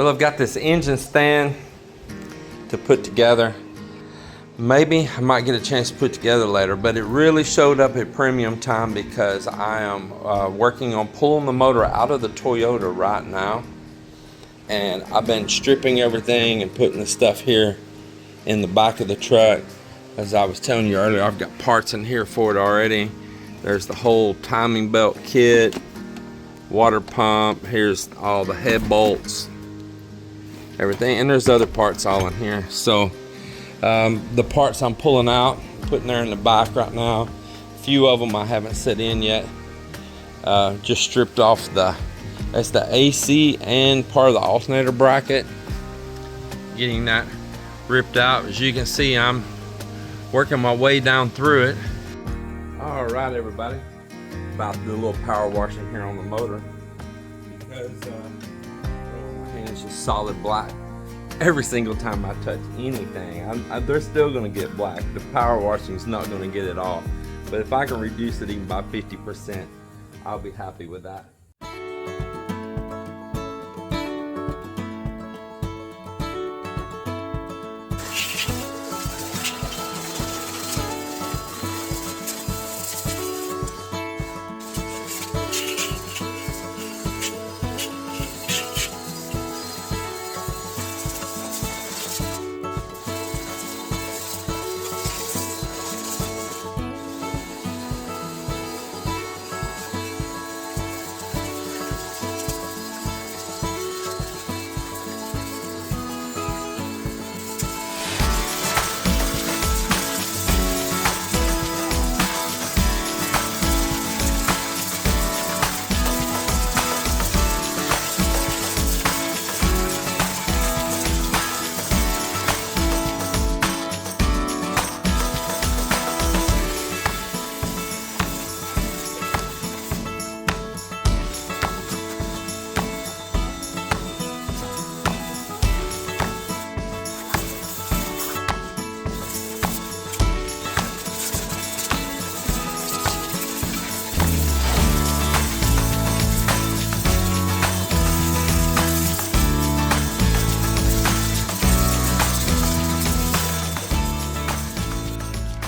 Well, I've got this engine stand to put together. Maybe I might get a chance to put together later, but it really showed up at premium time because I am working on pulling the motor out of the Toyota right now. And I've been stripping everything and putting the stuff here in the back of the truck. As I was telling you earlier, I've got parts in here for it already. There's the whole timing belt kit, water pump, here's all the head bolts, everything, and there's other parts all in here. So the parts I'm pulling out, putting there in the back right now, a few of them I haven't set in yet. Just stripped off that's the AC and part of the alternator bracket. Getting that ripped out. As you can see, I'm working my way down through it. All right, everybody. About to do a little power washing here on the motor because my hand's just solid black. Every single time I touch anything, they're still gonna get black. The power washing is not gonna get it off. But if I can reduce it even by 50%, I'll be happy with that.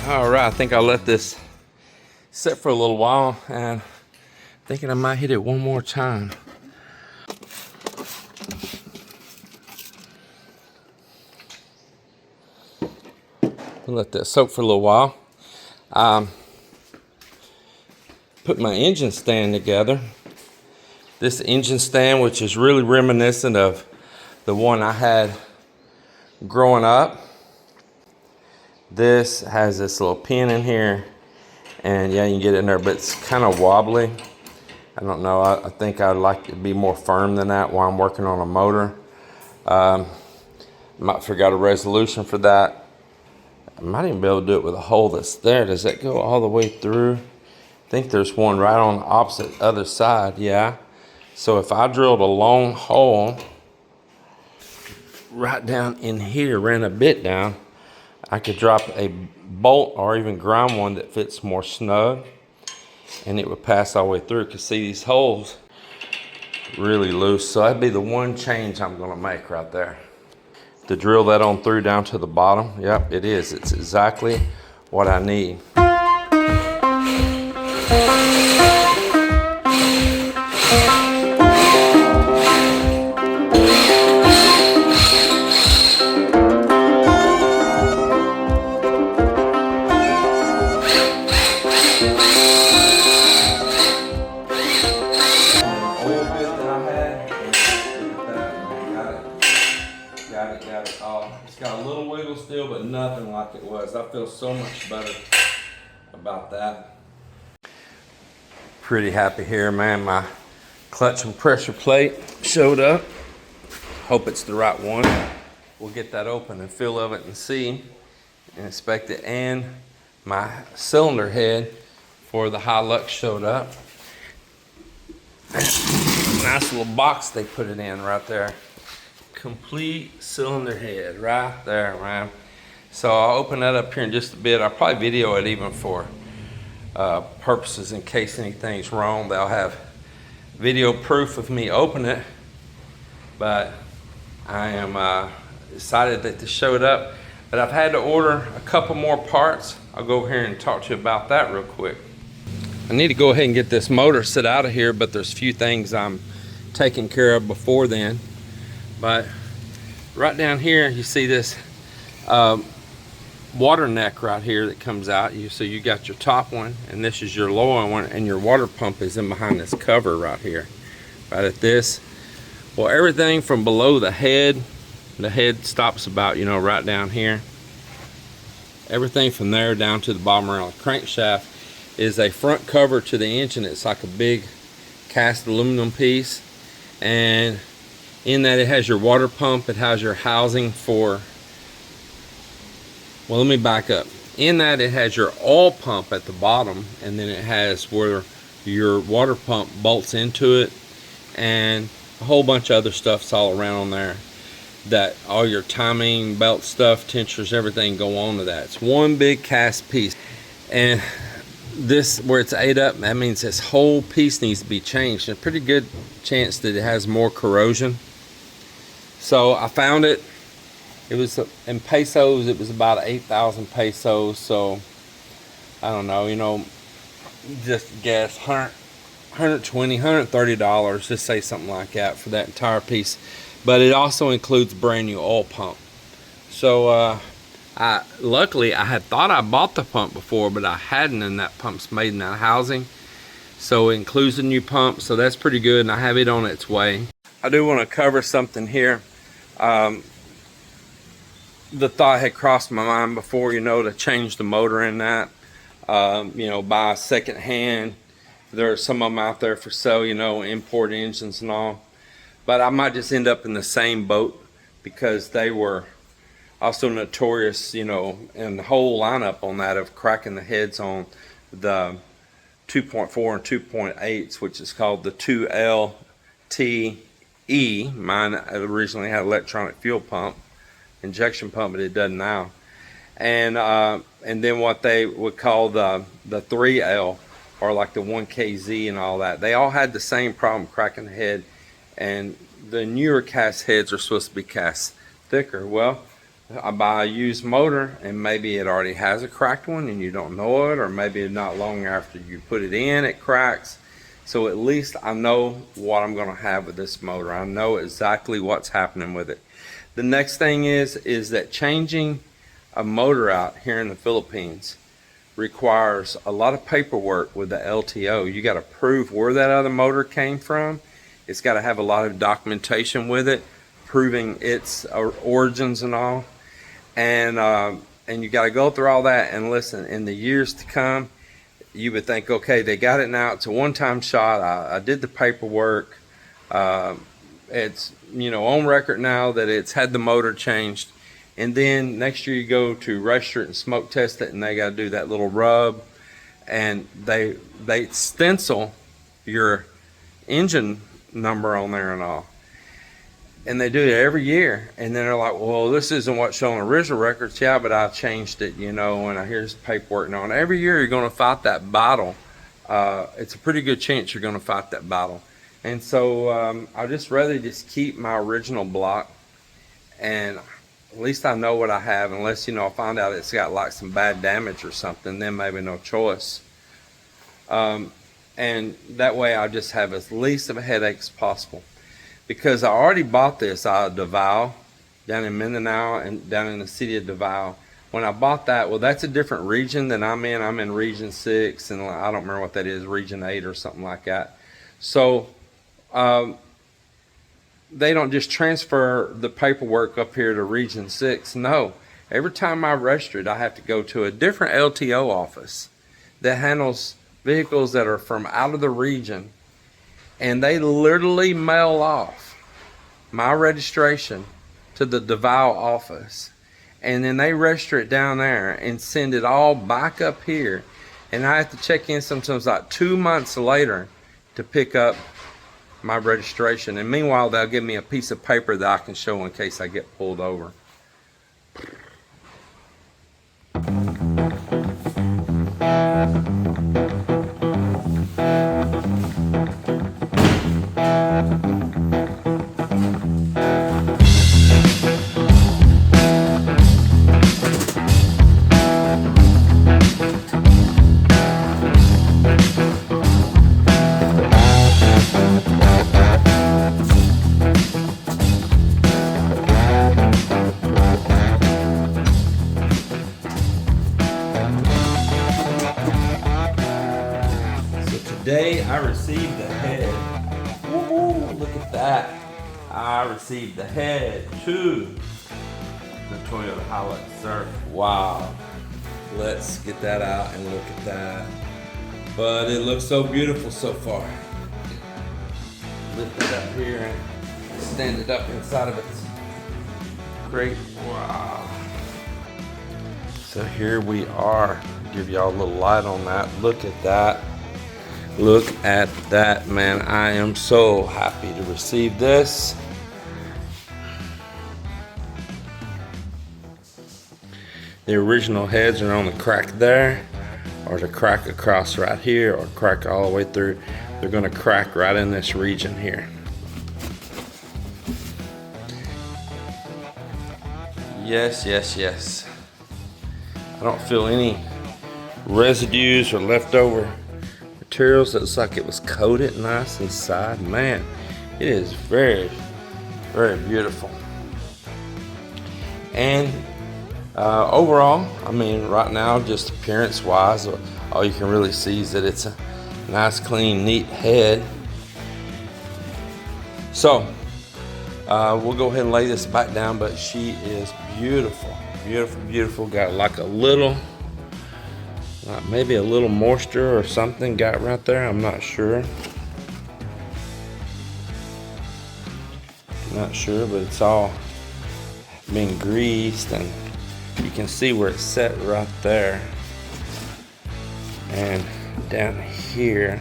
All right, I think I'll let this sit for a little while, and thinking I might hit it one more time. I'll let that soak for a little while. Put my engine stand together. This engine stand, which is really reminiscent of the one I had growing up. This has this little pin in here, and yeah, you can get it in there, but it's kind of wobbly. I don't know, I think I'd like it to be more firm than that while I'm working on a motor. Might forgot a resolution for that. I might even be able to do it with a hole that's there. Does that go all the way through? I think there's one right on the opposite other side, yeah. So if I drilled a long hole right down in here, ran a bit down, I could drop a bolt or even grind one that fits more snug, and it would pass all the way through. Because see, these holes really loose, so that'd be the one change I'm gonna make right there. To drill that on through down to the bottom. Yep, it is. It's exactly what I need. Got it all. It's got a little wiggle still, but nothing like it was. I feel so much better about that. Pretty happy here, man. My clutch and pressure plate showed up. Hope it's the right one. We'll get that open and feel of it and see and inspect it. And my cylinder head for the Hilux showed up. Nice little box they put it in right there. Complete cylinder head right there, man. So I'll open that up here in just a bit. I'll probably video it even for purposes in case anything's wrong. They'll have video proof of me opening it, but I am excited that this showed up, but I've had to order a couple more parts. I'll go over here and talk to you about that real quick. I need to go ahead and get this motor set out of here, but there's a few things I'm taking care of before then. But right down here, you see this water neck right here that comes out. So you got your top one, and this is your lower one, and your water pump is in behind this cover right here, right at this. Well, everything from below the head stops about, right down here. Everything from there down to the bottom around the crankshaft is a front cover to the engine. It's like a big cast aluminum piece, and in that it has your water pump. It has your housing for, well, let me back up. In that it has your oil pump at the bottom, and then it has where your water pump bolts into it, and a whole bunch of other stuff's all around on there. That all your timing belt stuff, tensioners, everything go on to that. It's one big cast piece. And this, where it's ate up, that means this whole piece needs to be changed. There's a pretty good chance that it has more corrosion. So I found it. It was in pesos, it was about 8,000 pesos. So I don't know, just guess $120, $130, just say something like that for that entire piece. But it also includes brand new oil pump. So luckily I had thought I bought the pump before, but I hadn't, and that pump's made in that housing. So it includes a new pump, so that's pretty good, and I have it on its way. I do want to cover something here. The thought had crossed my mind before, to change the motor in that. Buy second hand. There are some of them out there for sale, import engines and all. But I might just end up in the same boat, because they were also notorious, and the whole lineup on that of cracking the heads on the 2.4 and 2.8s, which is called the 2LTE. Mine originally had electronic fuel pump, injection pump, but it doesn't now. And then what they would call the 3L, or like the 1KZ and all that. They all had the same problem, cracking the head. And the newer cast heads are supposed to be cast thicker. Well, I buy a used motor, and maybe it already has a cracked one and you don't know it, or maybe not long after you put it in, it cracks. So at least I know what I'm going to have with this motor. I know exactly what's happening with it. The next thing is that changing a motor out here in the Philippines requires a lot of paperwork with the LTO. You got to prove where that other motor came from. It's got to have a lot of documentation with it, proving its origins and all. And you got to go through all that. And listen, in the years to come, you would think, okay, they got it now. It's a one-time shot. I did the paperwork. It's on record now that it's had the motor changed. And then next year you go to register it and smoke test it, and they got to do that little rub, and they stencil your engine number on there and all, and they do it every year. And then they're like, well, this isn't what's showing original records. Yeah, but I changed it, and here's the paperwork now. And every year you're going to fight that battle. It's a pretty good chance you're going to fight that battle. And so I'd just rather just keep my original block, and at least I know what I have, unless I find out it's got like some bad damage or something, then maybe no choice. And that way I just have as least of a headache as possible, because I already bought this out of Davao, down in Mindanao, and down in the city of Davao. When I bought that, well, that's a different region than I'm in. I'm in region 6, and I don't remember what that is, region 8 or something like that. So they don't just transfer the paperwork up here to region 6. No, every time I register it, I have to go to a different LTO office that handles vehicles that are from out of the region, and they literally mail off my registration to the Davao office, and then they register it down there and send it all back up here, and I have to check in sometimes like 2 months later to pick up my registration. And meanwhile, they'll give me a piece of paper that I can show in case I get pulled over. I received the head. Woo, look at that. I received the head to the Toyota Hilux Surf. Wow. Let's get that out and look at that. But it looks so beautiful so far. Lift it up here and stand it up inside of its crate. Wow. So here we are. Give y'all a little light on that. Look at that. Look at that, man. I am so happy to receive this. The original heads are on the crack there, or the crack across right here, or crack all the way through. They're gonna crack right in this region here. Yes, yes, yes. I don't feel any residues or leftover materials. It looks like it was coated nice inside. Man, it is very, very beautiful. And overall, I mean, right now, just appearance wise, all you can really see is that it's a nice, clean, neat head. So we'll go ahead and lay this back down, but she is beautiful, beautiful, beautiful. Got like a little, maybe a little moisture or something got right there. I'm not sure. Not sure, but it's all been greased, and you can see where it's set right there. And down here.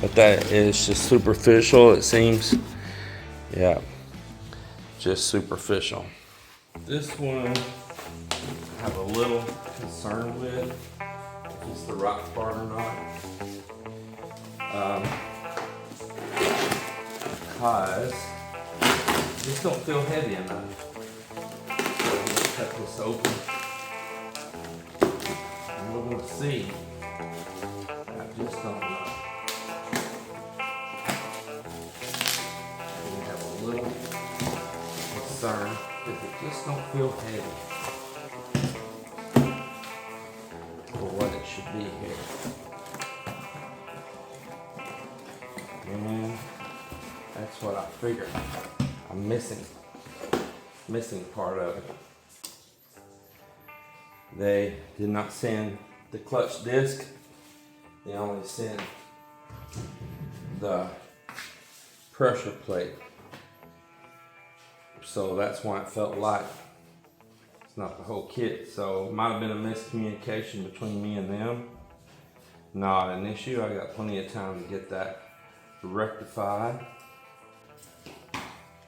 But that is just superficial, it seems. Yeah, just superficial. This one I have a little concern with, if it's the right part or not. Because I just don't feel heavy enough. So I'm gonna cut this open and we're gonna see. I just don't know. We have a little concern because it just don't feel heavy for what it should be here. And that's what I figured. I'm missing part of it. They did not send the clutch disc. They only sent the pressure plate. So that's why it felt light. It's not the whole kit. So it might have been a miscommunication between me and them. Not an issue. I got plenty of time to get that rectified.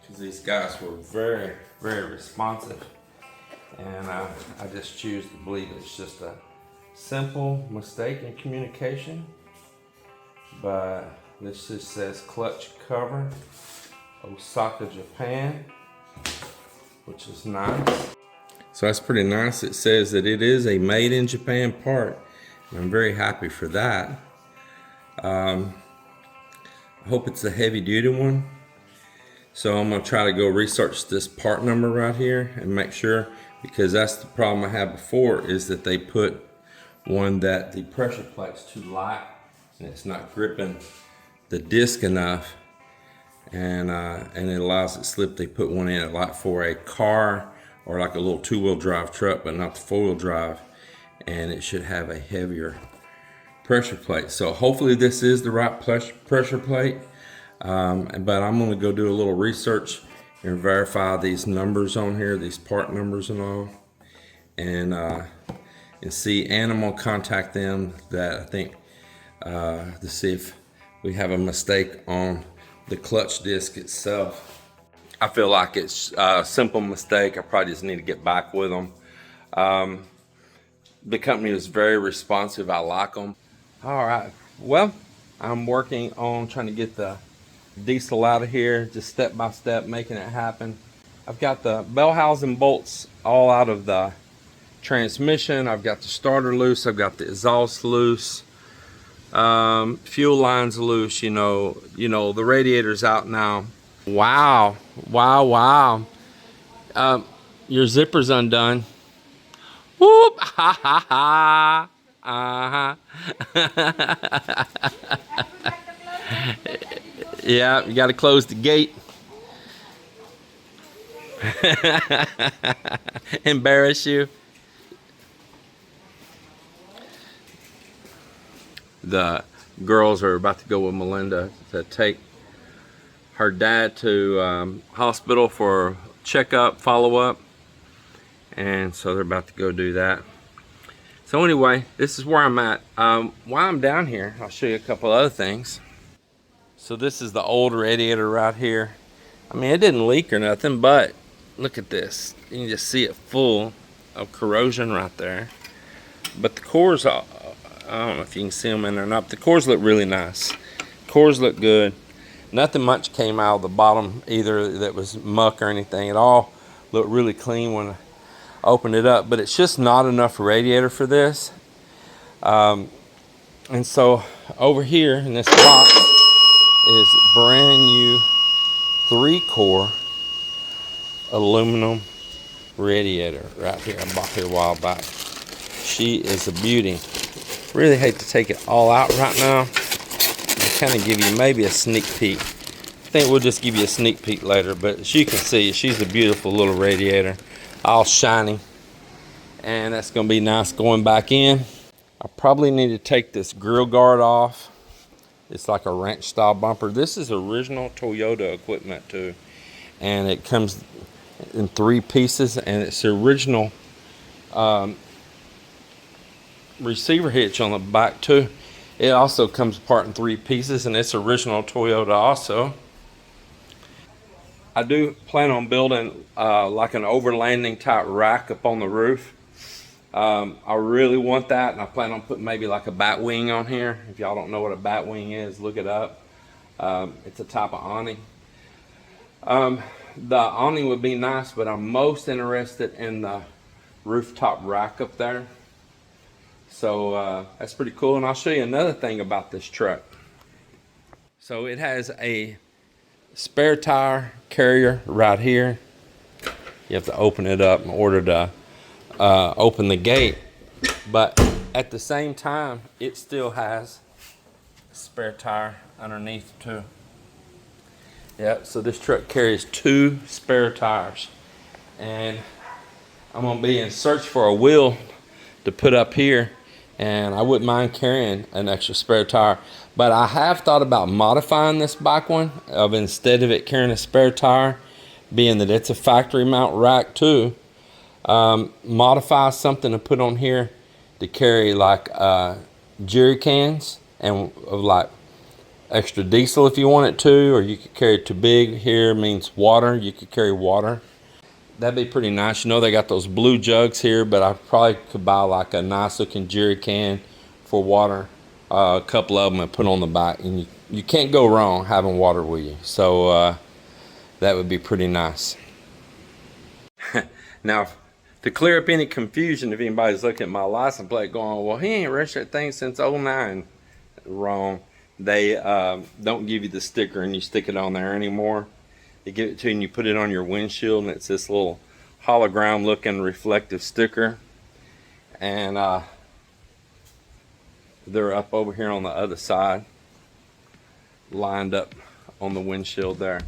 Because these guys were very, very responsive. And I just choose to believe it's just a simple mistake in communication. But this just says clutch cover, Osaka, Japan, which is nice. So that's pretty nice. It says that it is a made in Japan part. And I'm very happy for that. I hope it's a heavy duty one. So I'm gonna try to go research this part number right here and make sure, because that's the problem I had before, is that they put one that the pressure plate's too light and it's not gripping the disc enough, and it allows it to slip. They put one in it like for a car or like a little two-wheel drive truck, but not the four-wheel drive, and it should have a heavier pressure plate. So hopefully this is the right pressure plate, but I'm going to go do a little research and verify these numbers on here, these part numbers and all, and see. And I'm going to contact them, that I think, to see if we have a mistake on the clutch disc itself. I feel like it's a simple mistake. I probably just need to get back with them. The company is very responsive. I like them. All right, well, I'm working on trying to get the diesel out of here, just step by step, making it happen. I've got the bell housing bolts all out of the transmission. I've got the starter loose. I've got the exhaust loose. Fuel lines loose. You know, the radiator's out now. Wow, wow, wow. Your zipper's undone. Whoop, ha ha ha. Uh-huh. Yeah, you got to close the gate. Embarrass you. The girls are about to go with Melinda to take her dad to hospital for checkup, follow-up, and so they're about to go do that. So anyway, this is where I'm at. While I'm down here, I'll show you a couple other things. So this is the old radiator right here. I mean, it didn't leak or nothing, but look at this. You can just see it full of corrosion right there. But the cores, I don't know if you can see them in there or not, but the cores look really nice. Cores look good. Nothing much came out of the bottom either that was muck or anything. It all looked really clean when I opened it up, but it's just not enough radiator for this. And so over here in this box is brand new 3-core aluminum radiator right here. I bought her a while back. She is a beauty. Really hate to take it all out right now. I'll kind of give you maybe a sneak peek. I think we'll just give you a sneak peek later, but as you can see, she's a beautiful little radiator, all shiny, and that's going to be nice going back in. I probably need to take this grill guard off. It's like a wrench style bumper. This is original Toyota equipment too, and it comes in 3 pieces, and it's the original receiver hitch on the back too. It also comes apart in 3 pieces, and it's original Toyota also. I do plan on building like an overlanding type rack up on the roof. I really want that, and I plan on putting maybe like a bat wing on here. If y'all don't know what a bat wing is, look it up. It's a type of awning. The awning would be nice, but I'm most interested in the rooftop rack up there. So that's pretty cool, and I'll show you another thing about this truck. So it has a spare tire carrier right here. You have to open it up in order to open the gate, but at the same time it still has a spare tire underneath too. Yeah, so this truck carries 2 spare tires, and I'm gonna be in search for a wheel to put up here, and I wouldn't mind carrying an extra spare tire. But I have thought about modifying this back one, of instead of it carrying a spare tire, being that it's a factory mount rack too, modify something to put on here to carry like jerry cans and of like extra diesel if you want it to, or you could carry too big. Here means water, you could carry water. That'd be pretty nice. You know, they got those blue jugs here, but I probably could buy like a nice looking jerry can for water, a couple of them, and put on the back, and you can't go wrong having water with you. So that would be pretty nice. Now, to clear up any confusion, if anybody's looking at my license plate going, well, he ain't registered that thing since '09. Wrong. They don't give you the sticker and you stick it on there anymore. They give it to you and you put it on your windshield, and it's this little hologram looking reflective sticker. And they're up over here on the other side, lined up on the windshield there.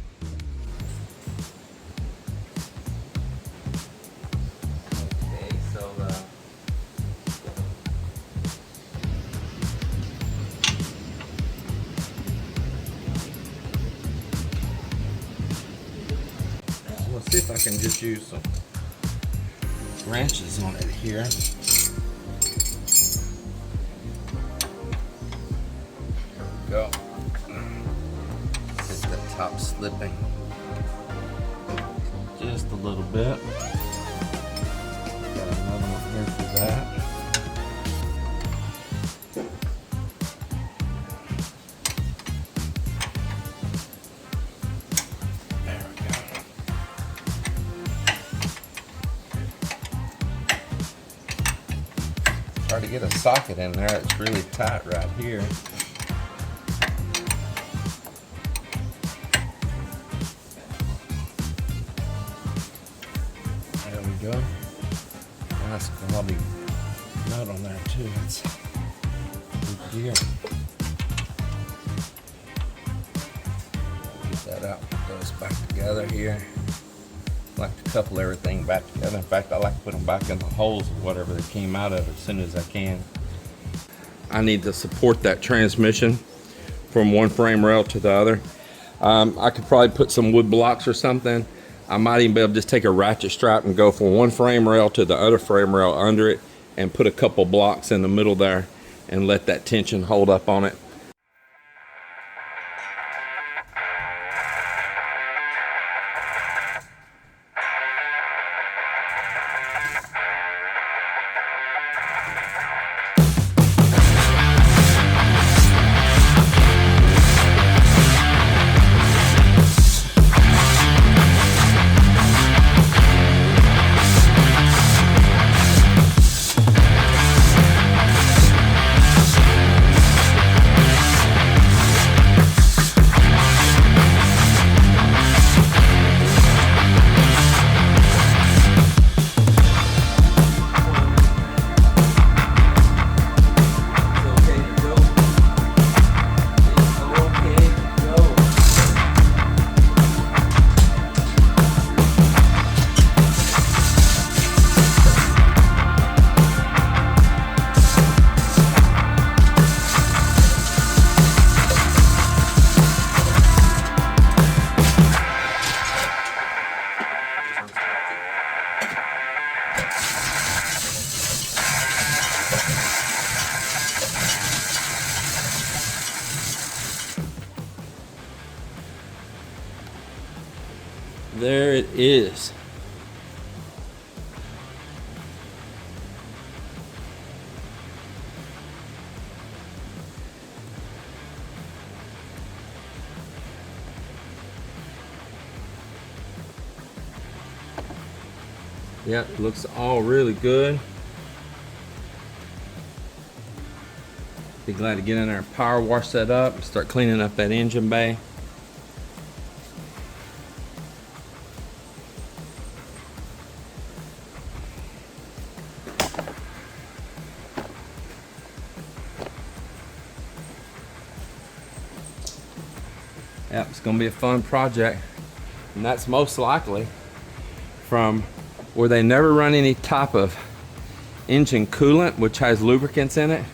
Okay, so let's see if I can just use some wrenches on it here. Go. Get the top slipping just a little bit. Got another one here for that. There we go. Try to get a socket in there. It's really tight right here. There we go. Nice quality nut on there too. here. Get that out, put those back together here. I like to couple everything back together. In fact, I like to put them back in the holes of whatever they came out of as soon as I can. I need to support that transmission from one frame rail to the other. I could probably put some wood blocks or something. I might even be able to just take a ratchet strap and go from one frame rail to the other frame rail under it and put a couple blocks in the middle there and let that tension hold up on it. There it is. Yeah, it looks all really good. Be glad to get in there and power wash that up and start cleaning up that engine bay. Yep, it's gonna be a fun project. And that's most likely from where they never run any type of engine coolant, which has lubricants in it,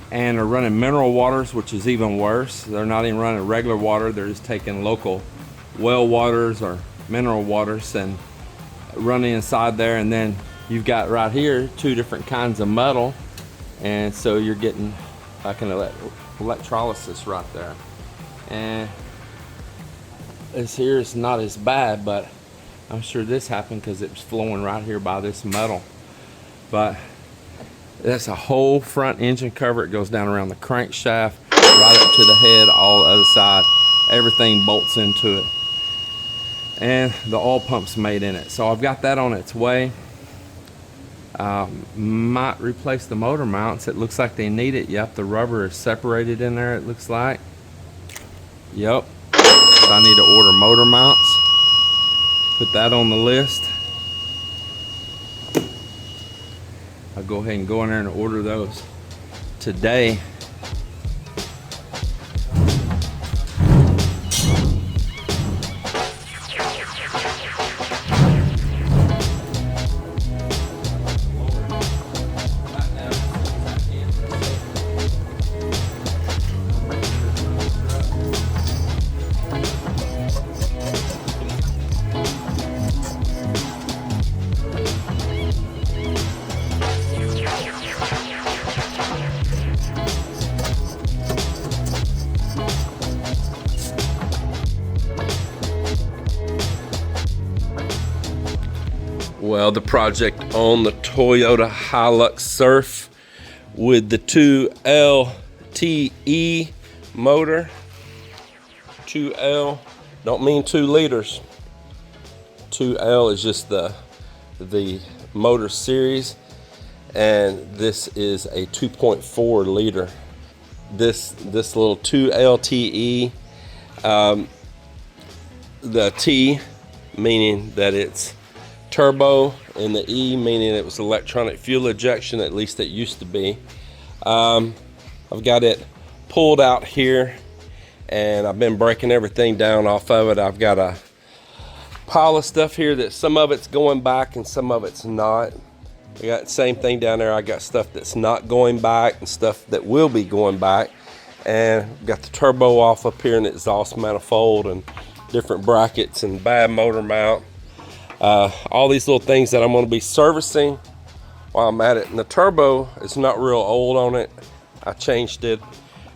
and are running mineral waters, which is even worse. They're not even running regular water, they're just taking local well waters or mineral waters and running inside there. And then you've got right here 2 different kinds of metal, and so you're getting like an electrolysis right there. And this here is not as bad, but I'm sure this happened because it was flowing right here by this metal. But that's a whole front engine cover. It goes down around the crankshaft, right up to the head, all the other side. Everything bolts into it. And the oil pump's made in it. So I've got that on its way. Might replace the motor mounts. It looks like they need it. Yep, the rubber is separated in there, it looks like. Yep. So I need to order motor mounts. Put that on the list. I'll go ahead and go in there and order those today. Well, the project on the Toyota Hilux Surf with the 2LTE motor. 2L, don't mean 2 liters. 2L is just the motor series, and this is a 2.4 liter. This little 2LTE, the T meaning that it's turbo, and the E meaning it was electronic fuel ejection, at least it used to be. I've got it pulled out here, and I've been breaking everything down off of it. I've got a pile of stuff here that some of it's going back and some of it's not. I got the same thing down there. I got stuff that's not going back and stuff that will be going back. And got the turbo off up here and the exhaust manifold and different brackets and bad motor mount. All these little things that I'm going to be servicing while I'm at it. And the turbo is not real old on it. I changed it,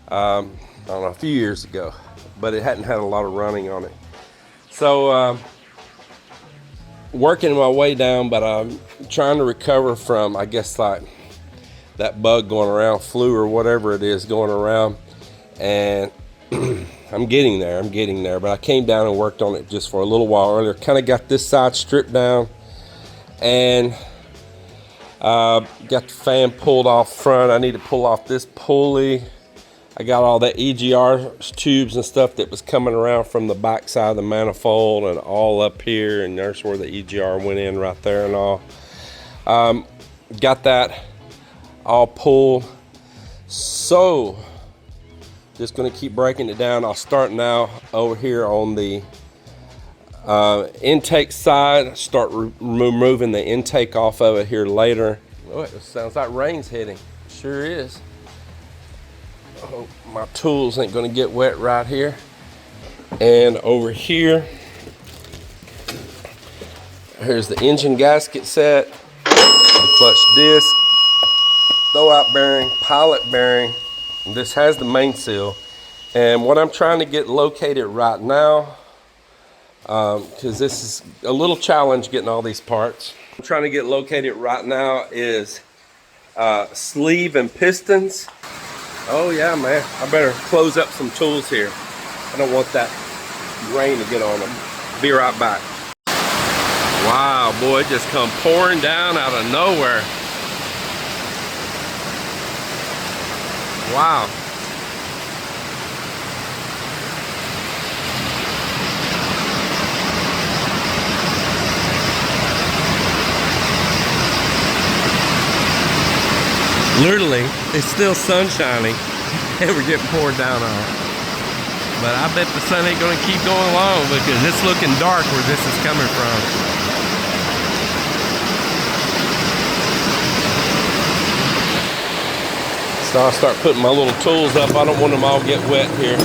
I don't know, a few years ago, but it hadn't had a lot of running on it. So working my way down, but I'm trying to recover from, I guess, like that bug going around, flu or whatever it is going around. And I'm getting there, but I came down and worked on it just for a little while earlier. Kind of got this side stripped down and got the fan pulled off front. I need to pull off this pulley. I got all that EGR tubes and stuff that was coming around from the back side of the manifold and all up here, and there's where the EGR went in right there and all. Got that all pulled. So just gonna keep breaking it down. I'll start now over here on the intake side, start removing the intake off of it here later. Oh, it sounds like rain's hitting. Sure is. Oh, my tools ain't gonna get wet right here. And over here, here's the engine gasket set, clutch disc, throwout bearing, pilot bearing. This has the main seal. And what I'm trying to get located right now, because this is a little challenge getting all these parts. I'm trying to get located right now is sleeve and pistons. Oh yeah, man, I better close up some tools here. I don't want that rain to get on them. Be right back. Wow, boy, it just come pouring down out of nowhere. Wow. Literally, it's still sun shining and we're getting poured down on. But I bet the sun ain't gonna keep going long because it's looking dark where this is coming from. So I'll start putting my little tools up. I don't want them all get wet here.